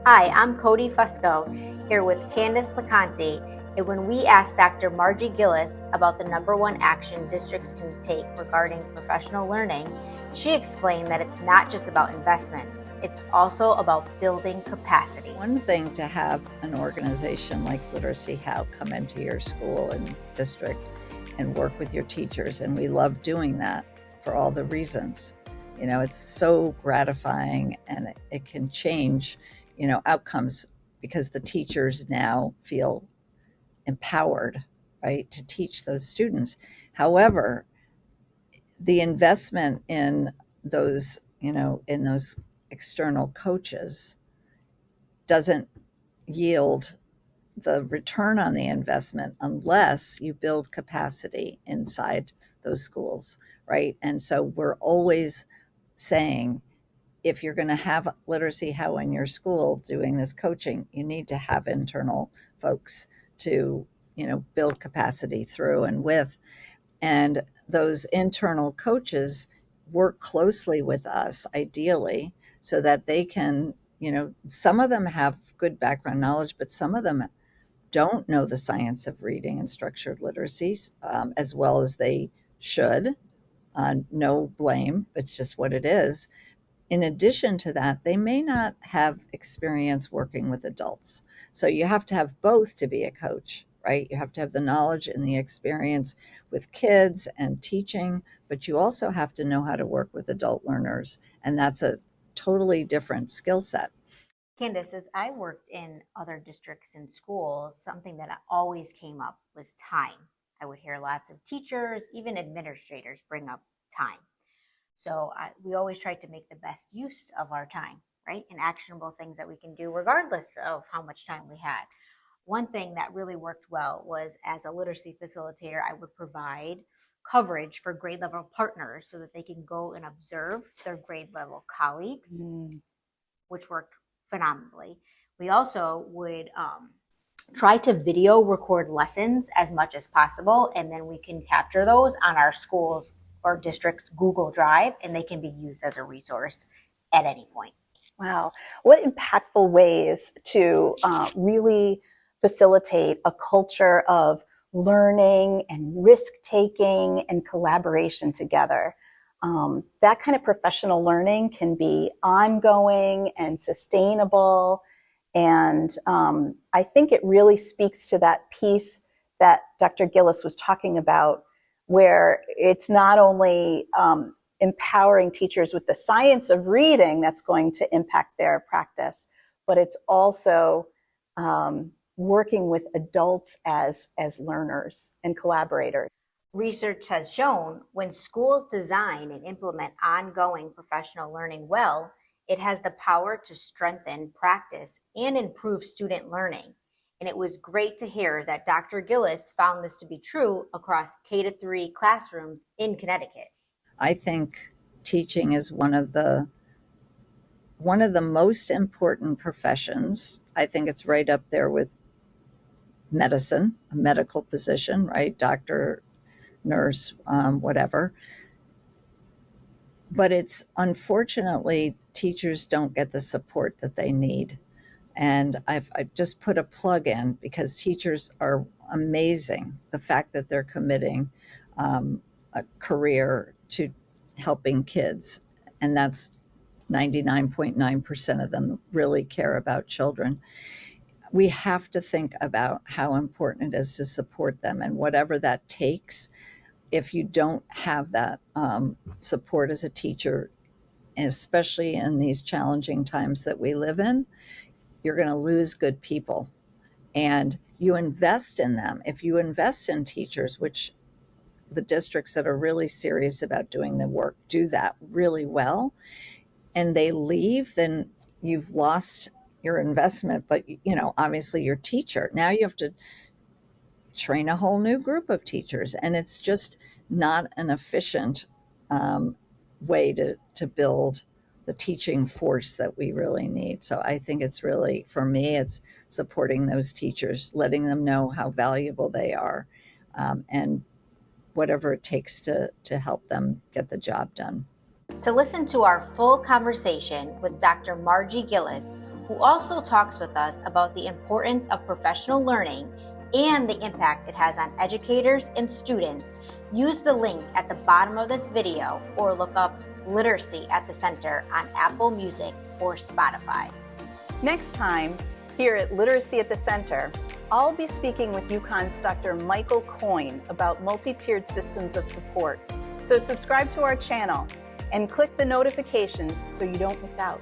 Hi, I'm Cody Fusco here with Candace LeConte, and when we asked Dr. Margie Gillis about the number one action districts can take regarding professional learning, she explained that it's not just about investments, it's also about building capacity. One thing to have an organization like Literacy How come into your school and district and work with your teachers, and we love doing that for all the reasons. It's so gratifying, and it can change outcomes because the teachers now feel empowered, right, to teach those students. However, the investment in those external coaches doesn't yield the return on the investment unless you build capacity inside those schools, right? And so we're always saying, if you're going to have Literacy How in your school doing this coaching, you need to have internal folks to, build capacity through and with. And those internal coaches work closely with us, ideally, so that they can, some of them have good background knowledge, but some of them don't know the science of reading and structured literacies as well as they should. No blame, it's just what it is. In addition to that, they may not have experience working with adults. So you have to have both to be a coach, right? You have to have the knowledge and the experience with kids and teaching, but you also have to know how to work with adult learners. And that's a totally different skill set. Candace, as I worked in other districts and schools, something that always came up was time. I would hear lots of teachers, even administrators, bring up time. So we always tried to make the best use of our time, right? And actionable things that we can do regardless of how much time we had. One thing that really worked well was, as a literacy facilitator, I would provide coverage for grade level partners so that they can go and observe their grade level colleagues, which worked phenomenally. We also would try to video record lessons as much as possible, and then we can capture those on our schools or district's Google Drive, and they can be used as a resource at any point. Wow. What impactful ways to really facilitate a culture of learning and risk-taking and collaboration together. That kind of professional learning can be ongoing and sustainable. And I think it really speaks to that piece that Dr. Gillis was talking about, where it's not only empowering teachers with the science of reading that's going to impact their practice, but it's also working with adults as learners and collaborators. Research has shown when schools design and implement ongoing professional learning well, it has the power to strengthen practice and improve student learning. And it was great to hear that Dr. Gillis found this to be true across K-3 classrooms in Connecticut. I think teaching is one of the most important professions. I think it's right up there with medicine, a medical position, right? Doctor, nurse, whatever. But it's, unfortunately, teachers don't get the support that they need. And I've just put a plug in because teachers are amazing. The fact that they're committing a career to helping kids, and that's 99.9% of them really care about children. We have to think about how important it is to support them, and whatever that takes. If you don't have that support as a teacher, especially in these challenging times that we live in, you're going to lose good people. And you invest in them. If you invest in teachers, which the districts that are really serious about doing the work do that really well, and they leave, then you've lost your investment. But, obviously your teacher, now you have to train a whole new group of teachers. And it's just not an efficient way to build the teaching force that we really need. So I think it's really, for me, it's supporting those teachers, letting them know how valuable they are, and whatever it takes to help them get the job done. To listen to our full conversation with Dr. Margie Gillis, who also talks with us about the importance of professional learning and the impact it has on educators and students, use the link at the bottom of this video or look up Literacy at the Center on Apple Music or Spotify. Next time, here at Literacy at the Center, I'll be speaking with UConn's Dr. Michael Coyne about multi-tiered systems of support. So subscribe to our channel and click the notifications so you don't miss out.